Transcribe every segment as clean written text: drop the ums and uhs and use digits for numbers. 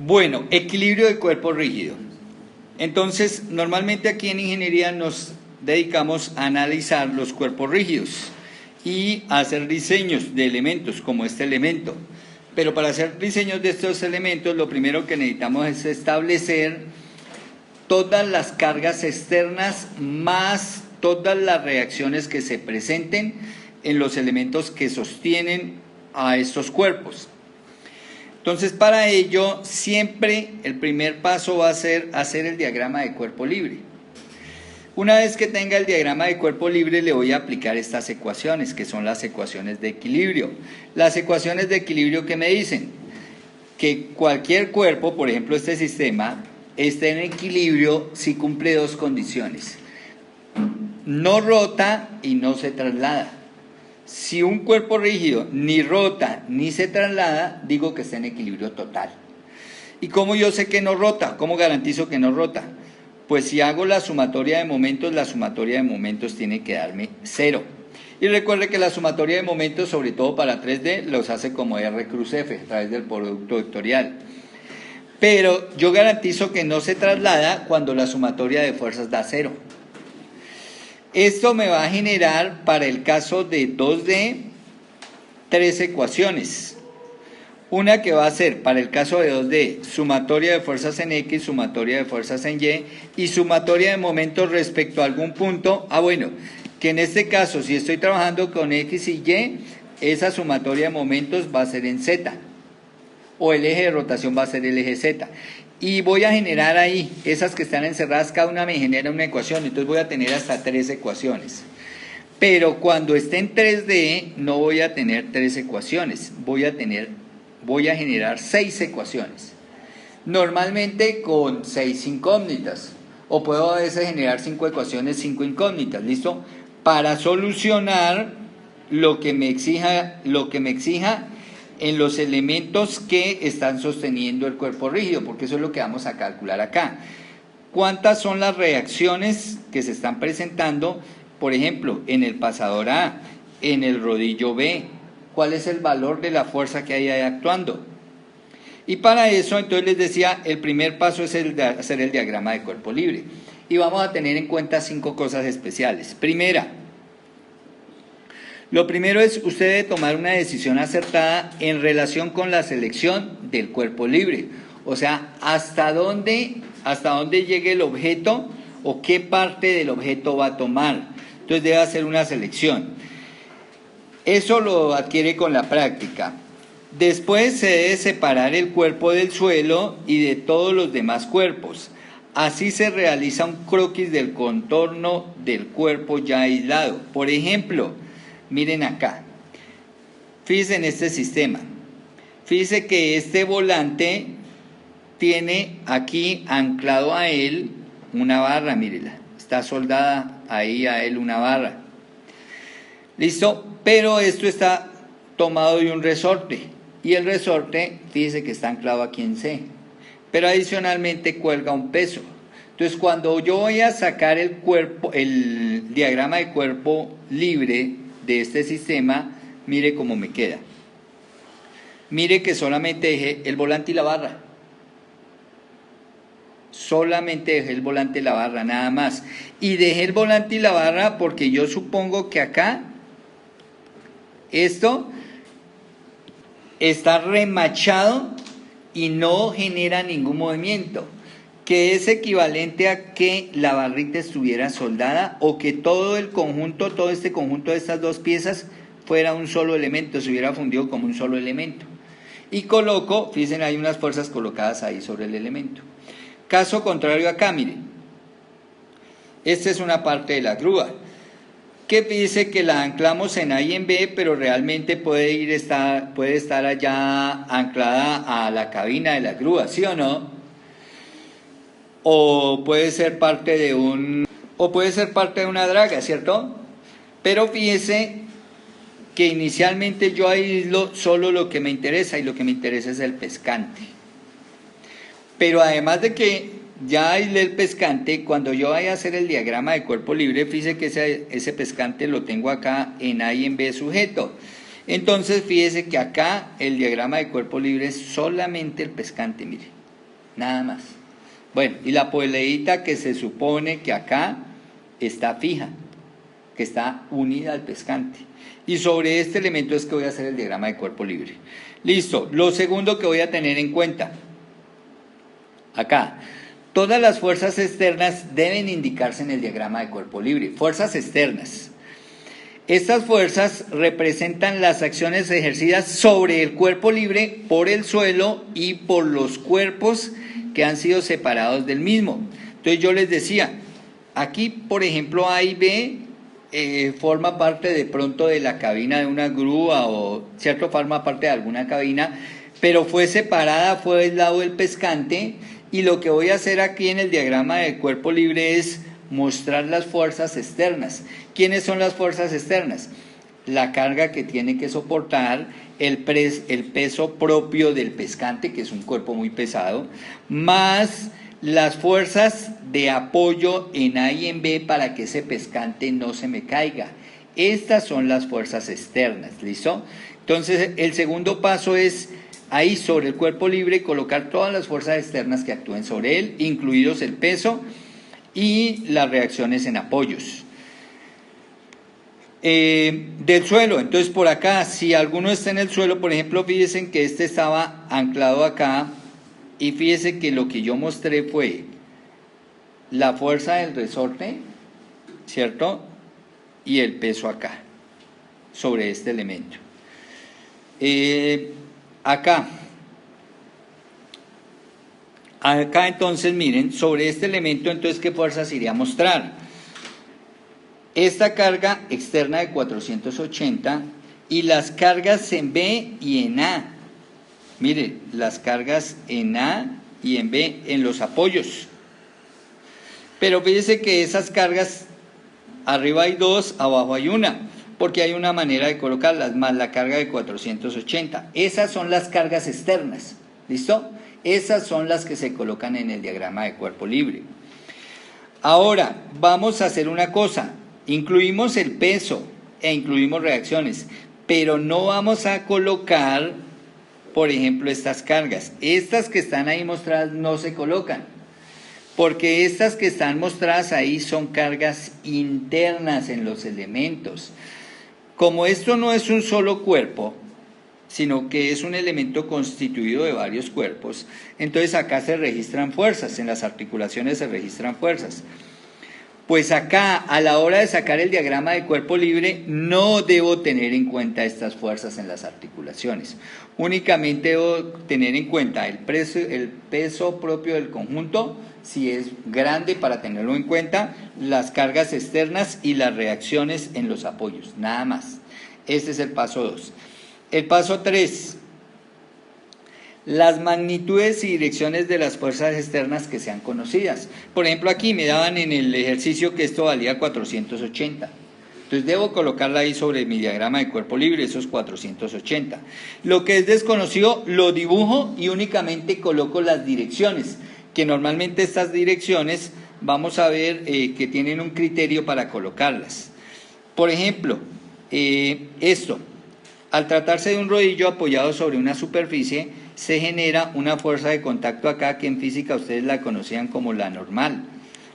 Bueno, equilibrio de cuerpo rígido. Entonces, normalmente aquí en ingeniería nos dedicamos a analizar los cuerpos rígidos y a hacer diseños de elementos como este elemento. Pero para hacer diseños de estos elementos, lo primero que necesitamos es establecer todas las cargas externas más todas las reacciones que se presenten en los elementos que sostienen a estos cuerpos. Entonces, para ello, siempre el primer paso va a ser hacer el diagrama de cuerpo libre. Una vez que tenga el diagrama de cuerpo libre, le voy a aplicar estas ecuaciones, que son las ecuaciones de equilibrio. Las ecuaciones de equilibrio que me dicen que cualquier cuerpo, por ejemplo este sistema, está en equilibrio si cumple dos condiciones. No rota y no se traslada. Si un cuerpo rígido ni rota ni se traslada, digo que está en equilibrio total. ¿Y cómo yo sé que no rota? ¿Cómo garantizo que no rota? Pues si hago la sumatoria de momentos tiene que darme 0. Y recuerde que la sumatoria de momentos, sobre todo para 3D, los hace como R cruz F, a través del producto vectorial. Pero yo garantizo que no se traslada cuando la sumatoria de fuerzas da 0. Esto me va a generar, para el caso de 2D, 3 ecuaciones. Una que va a ser, para el caso de 2D, sumatoria de fuerzas en X, sumatoria de fuerzas en Y, y sumatoria de momentos respecto a algún punto. Bueno, que en este caso, si estoy trabajando con X y Y, esa sumatoria de momentos va a ser en Z, o el eje de rotación va a ser el eje Z. Y voy a generar ahí, esas que están encerradas, cada una me genera una ecuación, entonces voy a tener hasta 3 ecuaciones. Pero cuando esté en 3D no voy a tener 3 ecuaciones, voy a generar 6 ecuaciones. Normalmente con 6 incógnitas, o puedo a veces generar 5 ecuaciones, 5 incógnitas, ¿listo? Para solucionar lo que me exija en los elementos que están sosteniendo el cuerpo rígido, porque eso es lo que vamos a calcular acá. ¿Cuántas son las reacciones que se están presentando, por ejemplo, en el pasador A, en el rodillo B? ¿Cuál es el valor de la fuerza que hay ahí actuando? Y para eso, entonces les decía, el primer paso es hacer el diagrama de cuerpo libre. Y vamos a tener en cuenta 5 cosas especiales. Lo primero es, usted debe tomar una decisión acertada en relación con la selección del cuerpo libre. O sea, hasta dónde llegue el objeto o qué parte del objeto va a tomar. Entonces debe hacer una selección. Eso lo adquiere con la práctica. Después se debe separar el cuerpo del suelo y de todos los demás cuerpos. Así se realiza un croquis del contorno del cuerpo ya aislado. Por ejemplo, miren acá, fíjense en este sistema, fíjense que este volante tiene aquí anclado a él una barra, mírenla, está soldada ahí a él una barra, listo, pero esto está tomado de un resorte, y el resorte, fíjense que está anclado aquí en C, pero adicionalmente cuelga un peso. Entonces, cuando yo voy a sacar el diagrama de cuerpo libre de este sistema, mire cómo me queda. Mire que solamente dejé el volante y la barra. Solamente dejé el volante y la barra, nada más. Y dejé el volante y la barra porque yo supongo que acá esto está remachado y no genera ningún movimiento, que es equivalente a que la barrita estuviera soldada o que todo este conjunto de estas dos piezas fuera un solo elemento, se hubiera fundido como un solo elemento. Y coloco, fíjense, hay unas fuerzas colocadas ahí sobre el elemento. Caso contrario acá, miren, esta es una parte de la grúa, que dice que la anclamos en A y en B, pero realmente puede estar allá anclada a la cabina de la grúa, ¿sí o no? O puede ser parte de una draga, ¿cierto? Pero fíjese que inicialmente yo aíslo solo lo que me interesa, y lo que me interesa es el pescante. Pero además de que ya aislé el pescante, cuando yo vaya a hacer el diagrama de cuerpo libre, fíjese que ese pescante lo tengo acá en A y en B sujeto. Entonces fíjese que acá el diagrama de cuerpo libre es solamente el pescante, mire, nada más. Bueno, y la poleíta que se supone que acá está fija, que está unida al pescante. Y sobre este elemento es que voy a hacer el diagrama de cuerpo libre. Listo, lo segundo que voy a tener en cuenta, acá, todas las fuerzas externas deben indicarse en el diagrama de cuerpo libre. Fuerzas externas. Estas fuerzas representan las acciones ejercidas sobre el cuerpo libre por el suelo y por los cuerpos que han sido separados del mismo. Entonces yo les decía, aquí por ejemplo A y B forma parte de pronto de la cabina de una grúa, o cierto, forma parte de alguna cabina, pero fue separada, fue del lado del pescante, y lo que voy a hacer aquí en el diagrama de cuerpo libre es mostrar las fuerzas externas. ¿Quiénes son las fuerzas externas? La carga que tiene que soportar, el peso propio del pescante, que es un cuerpo muy pesado, más las fuerzas de apoyo en A y en B para que ese pescante no se me caiga. Estas son las fuerzas externas, ¿listo? Entonces el segundo paso es ahí sobre el cuerpo libre colocar todas las fuerzas externas que actúen sobre él, incluidos el peso y las reacciones en apoyos. Del suelo, entonces por acá, si alguno está en el suelo, por ejemplo, fíjense que este estaba anclado acá, y fíjense que lo que yo mostré fue la fuerza del resorte, ¿cierto? Y el peso acá, sobre este elemento. Acá entonces miren, sobre este elemento entonces ¿qué fuerzas iría a mostrar? Esta carga externa de 480 y las cargas en B y en A. Mire, las cargas en A y en B en los apoyos. Pero fíjese que esas cargas, arriba hay dos, abajo hay una, porque hay una manera de colocarlas, más la carga de 480. Esas son las cargas externas, ¿listo? Esas son las que se colocan en el diagrama de cuerpo libre. Ahora, vamos a hacer una cosa. Incluimos el peso e incluimos reacciones, pero no vamos a colocar, por ejemplo, estas cargas. Estas que están ahí mostradas no se colocan, porque estas que están mostradas ahí son cargas internas en los elementos. Como esto no es un solo cuerpo, sino que es un elemento constituido de varios cuerpos, entonces acá se registran fuerzas, en las articulaciones se registran fuerzas. Pues acá, a la hora de sacar el diagrama de cuerpo libre, no debo tener en cuenta estas fuerzas en las articulaciones. Únicamente debo tener en cuenta el peso propio del conjunto, si es grande para tenerlo en cuenta, las cargas externas y las reacciones en los apoyos, nada más. Este es el paso 2. El paso 3. Las magnitudes y direcciones de las fuerzas externas que sean conocidas. Por ejemplo, aquí me daban en el ejercicio que esto valía 480. Entonces debo colocarla ahí sobre mi diagrama de cuerpo libre, esos 480. Lo que es desconocido lo dibujo y únicamente coloco las direcciones, que normalmente estas direcciones vamos a ver que tienen un criterio para colocarlas. Por ejemplo, esto, al tratarse de un rodillo apoyado sobre una superficie, se genera una fuerza de contacto acá que en física ustedes la conocían como la normal.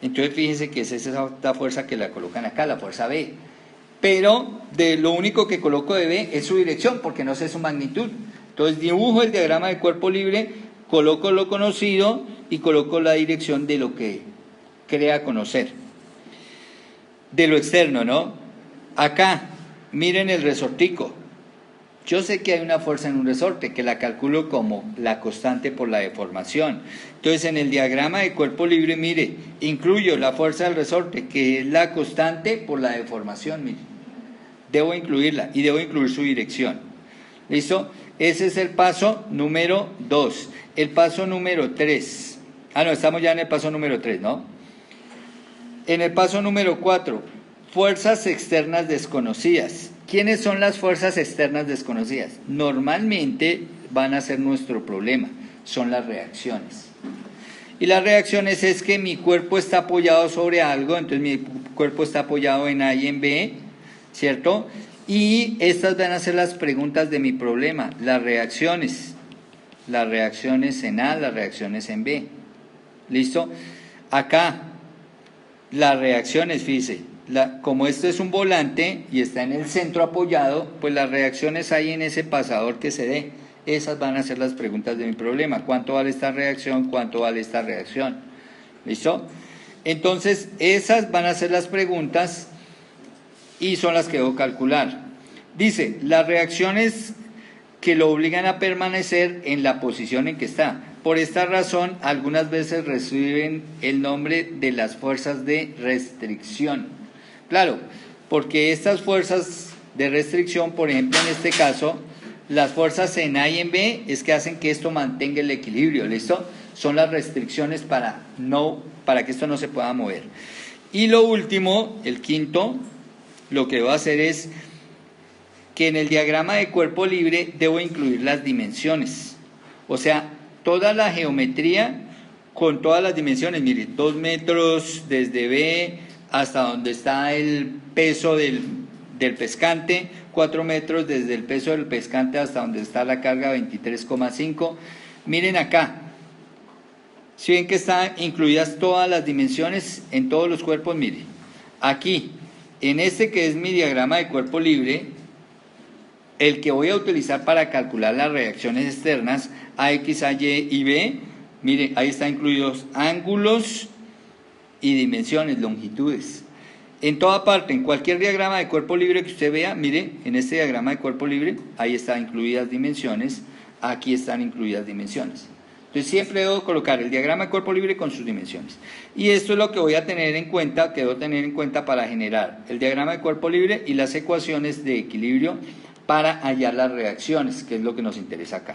Entonces fíjense que es esa fuerza que la colocan acá, la fuerza B. Pero lo único que coloco de B es su dirección, porque no sé su magnitud. Entonces dibujo el diagrama de cuerpo libre, coloco lo conocido y coloco la dirección de lo que crea conocer. De lo externo, ¿no? Acá, miren el resortico. Yo sé que hay una fuerza en un resorte, que la calculo como la constante por la deformación. Entonces, en el diagrama de cuerpo libre, mire, incluyo la fuerza del resorte, que es la constante por la deformación, mire. Debo incluirla y debo incluir su dirección. ¿Listo? Ese es el paso número 2. El paso número 3. No, estamos ya en el paso número 3, ¿no? En el paso número 4, fuerzas externas desconocidas. ¿quiénes son las fuerzas externas desconocidas? Normalmente van a ser nuestro problema, son las reacciones. Y las reacciones es que mi cuerpo está apoyado sobre algo, entonces mi cuerpo está apoyado en A y en B, ¿cierto? Y estas van a ser las preguntas de mi problema, las reacciones en A, las reacciones en B. ¿Listo? Acá, las reacciones, fíjese, como esto es un volante y está en el centro apoyado, pues las reacciones hay en ese pasador que se dé. Esas van a ser las preguntas de mi problema. ¿Cuánto vale esta reacción? ¿Cuánto vale esta reacción? ¿Listo? Entonces, esas van a ser las preguntas y son las que debo calcular. Dice, las reacciones que lo obligan a permanecer en la posición en que está. Por esta razón, algunas veces reciben el nombre de las fuerzas de restricción. Claro, porque estas fuerzas de restricción, por ejemplo, en este caso, las fuerzas en A y en B es que hacen que esto mantenga el equilibrio, ¿listo? Son las restricciones para que esto no se pueda mover. Y lo último, el quinto, lo que debo hacer es que en el diagrama de cuerpo libre debo incluir las dimensiones. O sea, toda la geometría con todas las dimensiones. Mire, 2 metros desde B hasta donde está el peso del pescante, 4 metros desde el peso del pescante hasta donde está la carga, 23,5. Miren acá, si ven que están incluidas todas las dimensiones en todos los cuerpos, mire, aquí, en este que es mi diagrama de cuerpo libre, el que voy a utilizar para calcular las reacciones externas, A, X, A, Y y B, mire, ahí están incluidos ángulos y dimensiones, longitudes. En toda parte, en cualquier diagrama de cuerpo libre que usted vea, mire, en este diagrama de cuerpo libre, ahí están incluidas dimensiones, aquí están incluidas dimensiones. Entonces siempre debo colocar el diagrama de cuerpo libre con sus dimensiones. Y esto es lo que voy a tener en cuenta, que debo tener en cuenta para generar el diagrama de cuerpo libre y las ecuaciones de equilibrio para hallar las reacciones, que es lo que nos interesa acá.